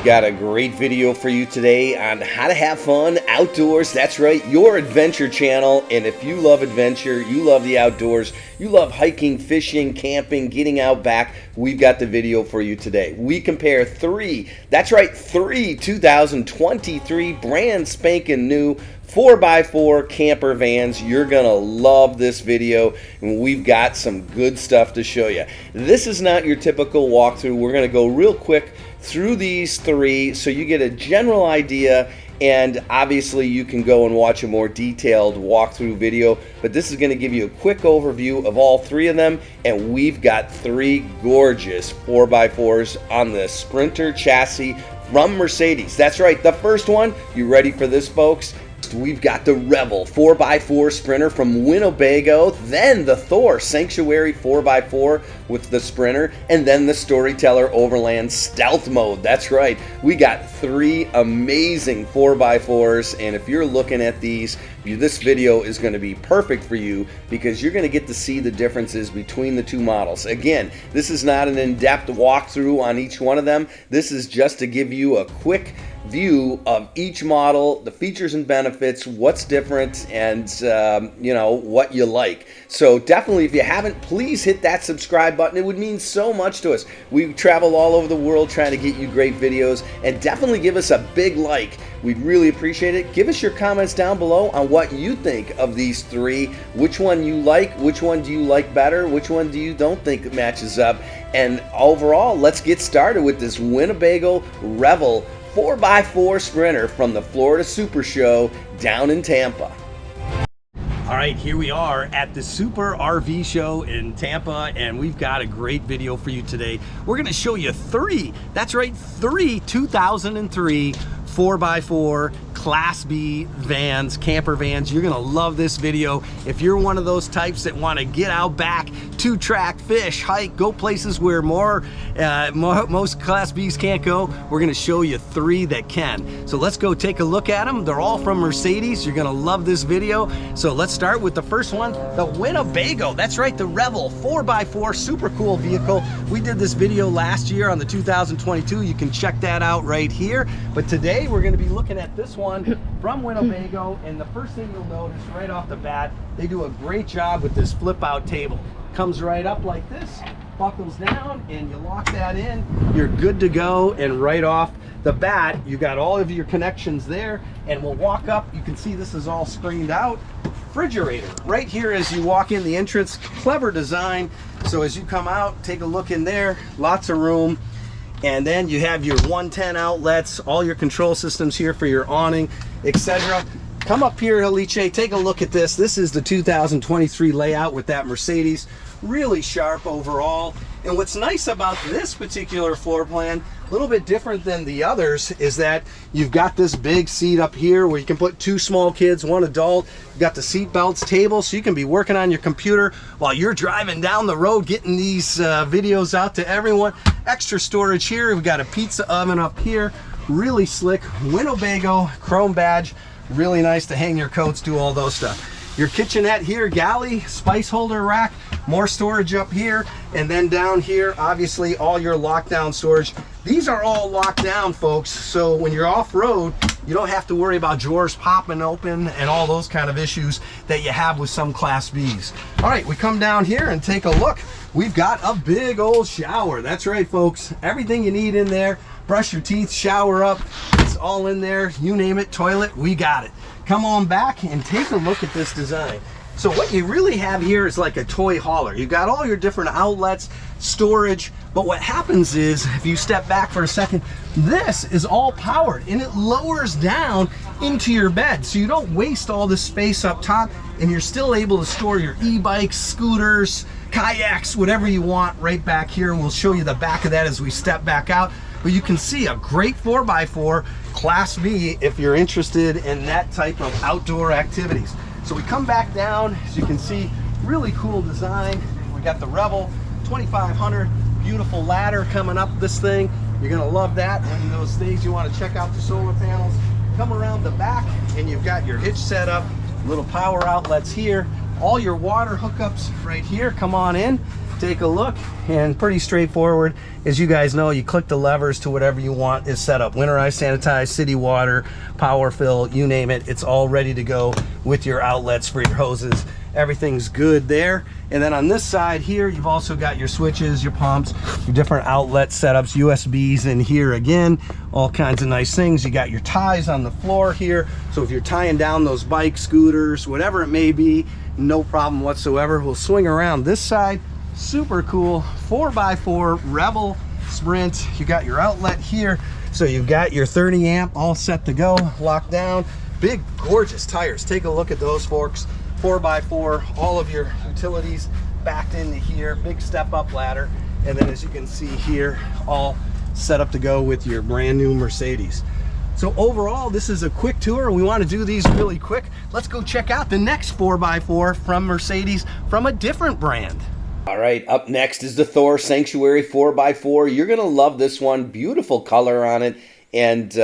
We've got a great video for you today on how to have fun outdoors. That's right, your adventure channel. And if you love adventure, you love the outdoors, you love hiking, fishing, camping, getting out back, we've got the video for you today. We compare three 2023 brand spanking new 4x4 camper vans. You're gonna love this video, and we've got some good stuff to show you. This is not your typical walkthrough. We're gonna go real quick through these three so you get a general idea, and obviously you can go and watch a more detailed walkthrough video, but this is going to give you a quick overview of all three of them. And we've got three gorgeous 4x4s on the Sprinter chassis from Mercedes. That's right, the first one. You ready for this, folks? We've got the Revel 4x4 Sprinter from Winnebago, then the Thor Sanctuary 4x4 with the Sprinter, and then the Storyteller Overland Stealth Mode. That's right, we got three amazing 4x4s, and if you're looking at these, this video is going to be perfect for you because you're going to get to see the differences between the two models. Again, this is not an in-depth walkthrough on each one of them. This is just to give you a quick view of each model, the features and benefits, what's different, and you know, what you like. So definitely, if you haven't, please hit that subscribe button. It would mean so much to us. We travel all over the world trying to get you great videos, and definitely give us a big like. We'd really appreciate it. Give us your comments down below on what you think of these three, which one you like, which one do you like better, which one do you don't think matches up. And overall, let's get started with this Winnebago Revel 4x4 Sprinter from the Florida Super Show down in Tampa. All right, here we are at the Super RV Show in Tampa, and we've got a great video for you today. We're gonna show you three, that's right, three 2003 4x4 Class B vans, camper vans. You're gonna love this video. If you're one of those types that wanna get out back, two-track, fish, hike, go places where most Class Bs can't go, we're gonna show you three that can. So let's go take a look at them. They're all from Mercedes. You're gonna love this video. So let's start with the first one, the Winnebago. That's right, the Revel 4x4, super cool vehicle. We did this video last year on the 2022. You can check that out right here. But today we're gonna be looking at this one from Winnebago, and the first thing you'll notice right off the bat, they do a great job with this flip out table. Comes right up like this, buckles down, and you lock that in, you're good to go. And right off the bat, you got all of your connections there, and we'll walk up. You can see this is all screened out. Refrigerator right here as you walk in the entrance, clever design. So as you come out, take a look in there, lots of room. And then you have your 110 outlets, all your control systems here for your awning, etc. Come up here, Alice, take a look at this. This is the 2023 layout with that Mercedes. Really sharp overall. And what's nice about this particular floor plan, a little bit different than the others, is that you've got this big seat up here where you can put two small kids, one adult. You've got the seat belts table, so you can be working on your computer while you're driving down the road, getting these videos out to everyone. Extra storage here. We've got a pizza oven up here. Really slick Winnebago chrome badge. Really nice to hang your coats, do all those stuff. Your kitchenette here, galley, spice holder rack, more storage up here, and then down here, obviously all your lockdown storage. These are all locked down, folks, so when you're off-road, you don't have to worry about drawers popping open and all those kind of issues that you have with some Class Bs. All right, we come down here and take a look. We've got a big old shower. That's right, folks. Everything you need in there. Brush your teeth, shower up. It's all in there. You name it, toilet, we got it. Come on back and take a look at this design. So what you really have here is like a toy hauler. You've got all your different outlets, storage, but what happens is, if you step back for a second, this is all powered and it lowers down into your bed. So you don't waste all this space up top, and you're still able to store your e-bikes, scooters, kayaks, whatever you want right back here. And we'll show you the back of that as we step back out. But you can see a great 4x4 Class B if you're interested in that type of outdoor activities. So we come back down, as you can see, really cool design. We got the Revel 2500, beautiful ladder coming up this thing. You're gonna love that. One of those things you want to check out the solar panels. Come around the back and you've got your hitch set up, little power outlets here, all your water hookups right here. Come on in. take a look, and pretty straightforward. As you guys know, you click the levers to whatever you want is set up. Winterize, sanitize, city water, power fill, you name it. It's all ready to go with your outlets for your hoses. Everything's good there. And then on this side here, you've also got your switches, your pumps, your different outlet setups, USBs in here again, all kinds of nice things. You got your ties on the floor here. So if you're tying down those bikes, scooters, whatever it may be, no problem whatsoever. We'll swing around this side. Super cool 4x4 Revel Sprint. You got your outlet here. So you've got your 30 amp all set to go, locked down. Big, gorgeous tires. Take a look at those forks. 4x4, all of your utilities backed into here, big step up ladder, and then as you can see here, all set up to go with your brand new Mercedes. So overall, this is a quick tour. We want to do these really quick. Let's go check out the next 4x4 from Mercedes from a different brand. All right, up next is the Thor Sanctuary 4x4. You're gonna love this one. Beautiful color on it, and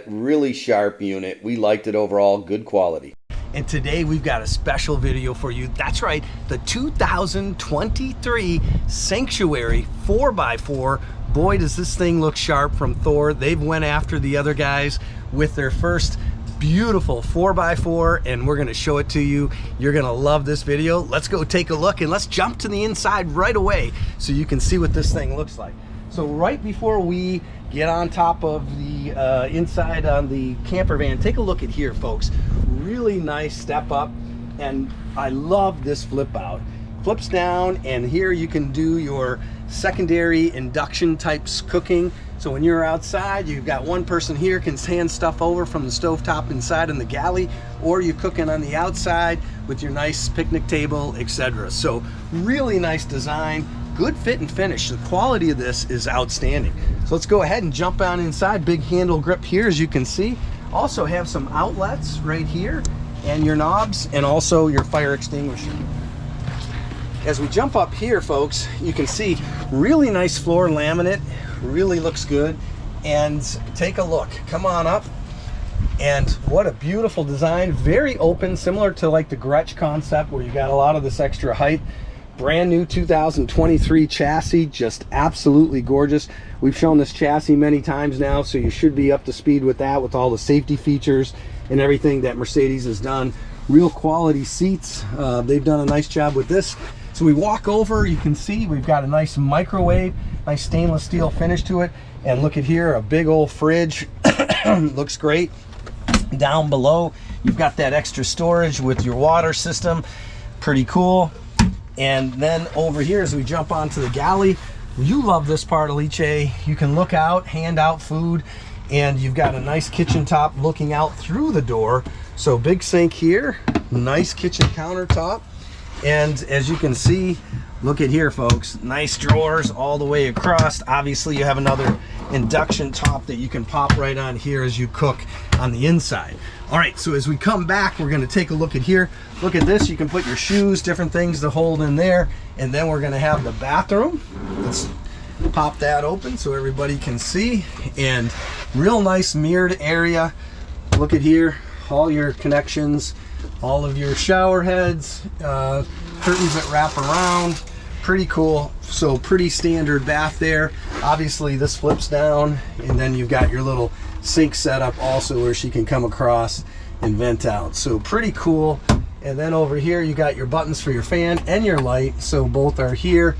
really sharp unit. We liked it overall, good quality. And today we've got a special video for you. That's right, the 2023 Sanctuary 4x4. Boy, does this thing look sharp from Thor. They've went after the other guys with their first beautiful 4x4, and we're gonna show it to you. You're gonna love this video. Let's go take a look, and let's jump to the inside right away so you can see what this thing looks like. So right before we get on top of the inside on the camper van, take a look at here, folks. Really nice step up, and I love this flip out. Flips down, and here you can do your secondary induction types cooking. So when you're outside, you've got one person here can hand stuff over from the stovetop inside in the galley, or you're cooking on the outside with your nice picnic table, etc. So really nice design, good fit and finish. The quality of this is outstanding. So let's go ahead and jump on inside. Big handle grip here, as you can see. Also have some outlets right here, and your knobs, and also your fire extinguisher. As we jump up here, folks, you can see really nice floor laminate, really looks good. And take a look, come on up, and what a beautiful design. Very open, similar to like the Gretsch concept where you got a lot of this extra height. Brand new 2023 chassis, just absolutely gorgeous. We've shown this chassis many times now, so you should be up to speed with that, with all the safety features and everything that Mercedes has done. Real quality seats. They've done a nice job with this. So we walk over, you can see we've got a nice microwave, nice stainless steel finish to it. And look at here, a big old fridge. Looks great. Down below, you've got that extra storage with your water system. Pretty cool. And then over here, as we jump onto the galley, you love this part, Alice. You can look out, hand out food, and you've got a nice kitchen top looking out through the door. So big sink here, nice kitchen countertop. And as you can see, look at here, folks, nice drawers all the way across. Obviously, you have another induction top that you can pop right on here as you cook on the inside. All right, so as we come back, we're gonna take a look at here. Look at this, you can put your shoes, different things to hold in there. And then we're gonna have the bathroom. Let's pop that open so everybody can see. And real nice mirrored area. Look at here, all your connections, all of your shower heads, curtains that wrap around. Pretty cool. So pretty standard bath there. Obviously this flips down, and then you've got your little sink setup also where she can come across and vent out. So pretty cool. And then over here you got your buttons for your fan and your light, so both are here.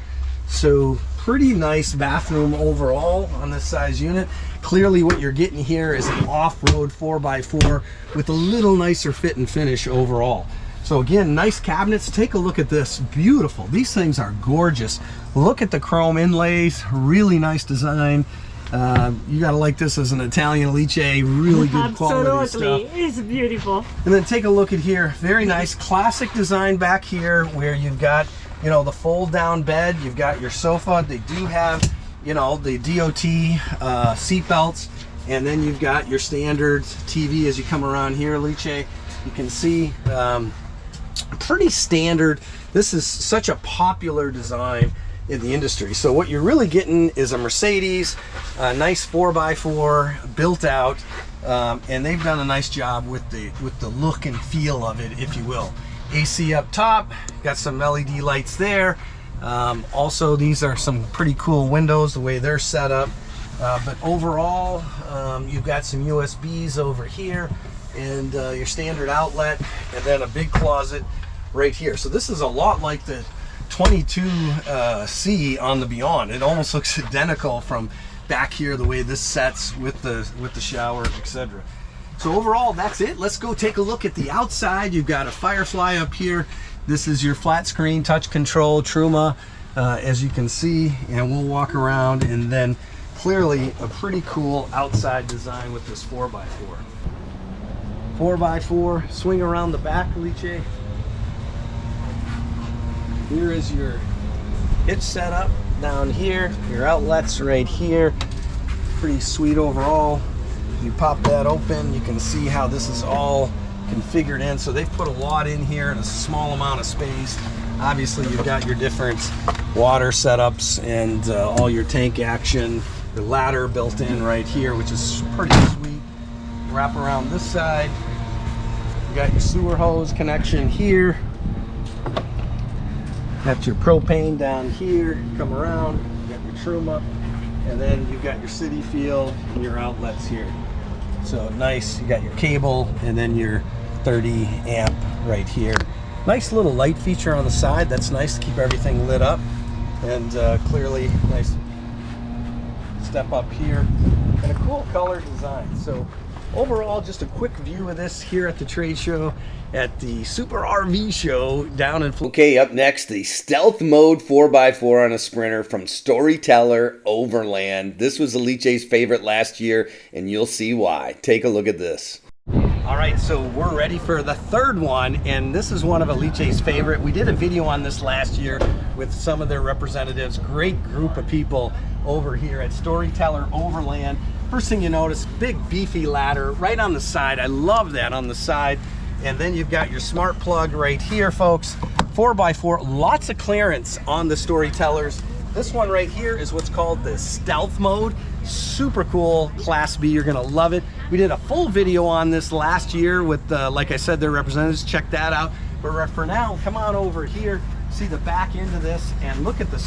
So pretty nice bathroom overall on this size unit. Clearly what you're getting here is an off-road 4x4 with a little nicer fit and finish overall. So again, nice cabinets. Take a look at this. Beautiful. These things are gorgeous. Look at the chrome inlays. Really nice design. You gotta like this as an Italian Alice. Really good quality stuff. Absolutely, it's beautiful. And then take a look at here. Very nice classic design back here, where you've got, you know, the fold down bed. You've got your sofa. They do have, you know, the DOT seat belts, and then you've got your standard TV as you come around here, Alice. You can see pretty standard. This is such a popular design in the industry. So what you're really getting is a Mercedes, a nice 4x4 built out, and they've done a nice job with the look and feel of it, if you will. AC up top, got some LED lights there. Also, these are some pretty cool windows the way they're set up. But overall, you've got some USBs over here and your standard outlet, and then a big closet right here. So this is a lot like the 22C on the Beyond. It almost looks identical from back here, the way this sets with the shower, etc. So overall, that's it. Let's go take a look at the outside. You've got a Firefly up here. This is your flat screen touch control Truma, as you can see, and we'll walk around, and then clearly a pretty cool outside design with this 4x4. 4x4, swing around the back, Liche. Here is your hitch setup down here, your outlets right here. Pretty sweet overall. You pop that open, you can see how this is all configured in. So they've put a lot in here in a small amount of space. Obviously, you've got your different water setups and all your tank action, your ladder built in right here, which is pretty sweet. Wrap around this side, you got your sewer hose connection here. Got your propane down here, come around, you got your Truma, and then you've got your city field and your outlets here. So nice, you got your cable and then your 30 amp right here. Nice little light feature on the side, that's nice to keep everything lit up. And clearly nice step up here and a cool color design. So overall, just a quick view of this here at the trade show at the Super RV show down in Florida. Okay, up next, the Stealth Mode 4x4 on a Sprinter from Storyteller Overland. This was Alice's favorite last year, and you'll see why. Take a look at this. All right, so we're ready for the third one, and this is one of Alice's favorite. We did a video on this last year with some of their representatives. Great group of people over here at Storyteller Overland. First thing you notice, big beefy ladder right on the side. I love that on the side. And then you've got your smart plug right here, folks. 4x4, lots of clearance on the Storytellers. This one right here is what's called the Stealth Mode. Super cool, Class B, you're gonna love it. We did a full video on this last year with, like I said, their representatives. Check that out. But for now, come on over here, see the back end of this, and look at the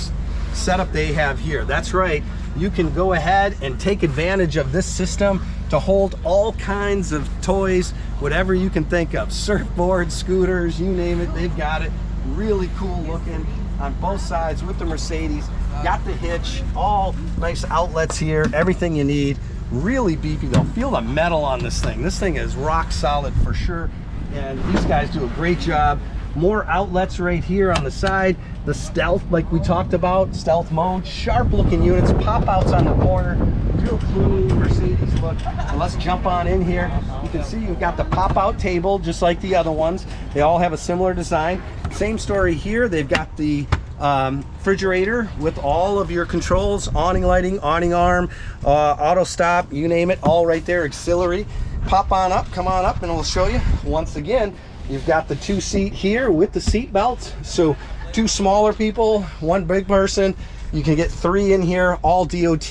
setup they have here. That's right, you can go ahead and take advantage of this system to hold all kinds of toys, whatever you can think of. Surfboards, scooters, you name it, they've got it. Really cool looking on both sides with the Mercedes. Got the hitch, all nice outlets here, everything you need. Really beefy though. Feel the metal on this thing. This thing is rock solid for sure. And these guys do a great job. More outlets right here on the side. The stealth, like we talked about, stealth mode, sharp looking units, pop outs on the corner, real clean Mercedes look. And let's jump on in here. You can see you've got the pop out table just like the other ones. They all have a similar design. Same story here. They've got the refrigerator with all of your controls, awning lighting, awning arm, auto stop, you name it, all right there, auxiliary. Pop on up, come on up, and we'll show you once again. You've got the 2-seat here with the seat belts. So 2 smaller people, 1 big person. You can get 3 in here, all DOT.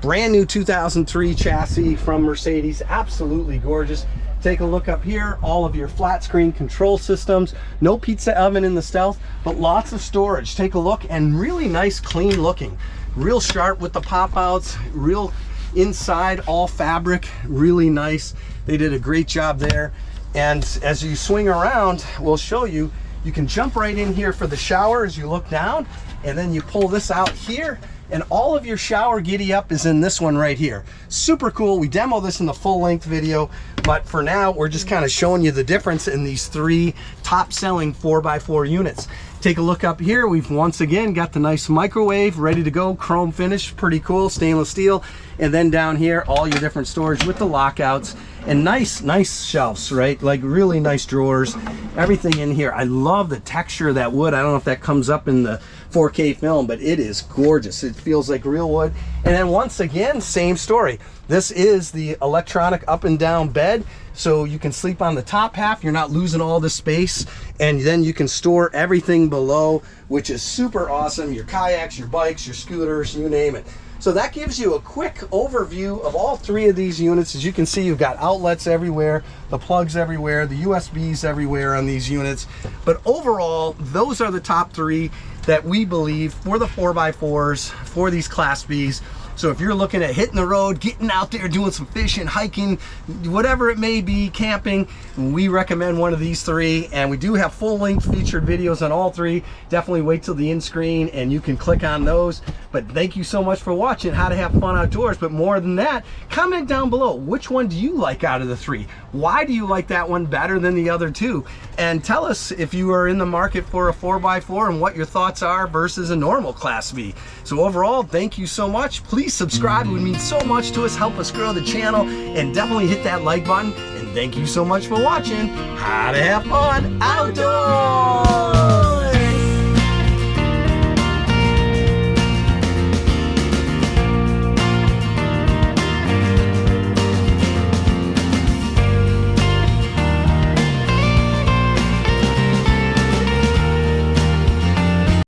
Brand new 2003 chassis from Mercedes. Absolutely gorgeous. Take a look up here, all of your flat screen control systems. No pizza oven in the Stealth, but lots of storage. Take a look, and really nice, clean looking. Real sharp with the pop outs, real inside, all fabric, really nice. They did a great job there. And as you swing around, we'll show you, you can jump right in here for the shower as you look down, and then you pull this out here, and all of your shower giddy up is in this one right here. Super cool. We demo this in the full length video, but for now, we're just kind of showing you the difference in these 3 top selling 4x4 units. Take a look up here. We've once again got the nice microwave ready to go, chrome finish, pretty cool, stainless steel. And then down here, all your different storage with the lockouts and nice shelves, right? Like really nice drawers, everything in here. I love the texture of that wood. I don't know if that comes up in the 4K film, but it is gorgeous. It feels like real wood. And then once again, same story. This is the electronic up and down bed, so you can sleep on the top half. You're not losing all the space, and then you can store everything below, which is super awesome. Your kayaks, your bikes, your scooters, you name it. So that gives you a quick overview of all 3 of these units. As you can see, you've got outlets everywhere, the plugs everywhere, the USBs everywhere on these units. But overall, those are the top 3. that we believe for the 4x4s, for these Class Bs. So if you're looking at hitting the road, getting out there, doing some fishing, hiking, whatever it may be, camping, we recommend one of these three. And we do have full-length featured videos on all three. Definitely wait till the end screen and you can click on those. But thank you so much for watching How to Have Fun Outdoors. But more than that, comment down below, which one do you like out of the three? Why do you like that one better than the other two? And tell us if you are in the market for a 4x4 and what your thoughts are versus a normal Class B. So overall, thank you so much. Please subscribe. It would mean so much to us. Help us grow the channel, and definitely hit that like button. And thank you so much for watching How to Have Fun Outdoors.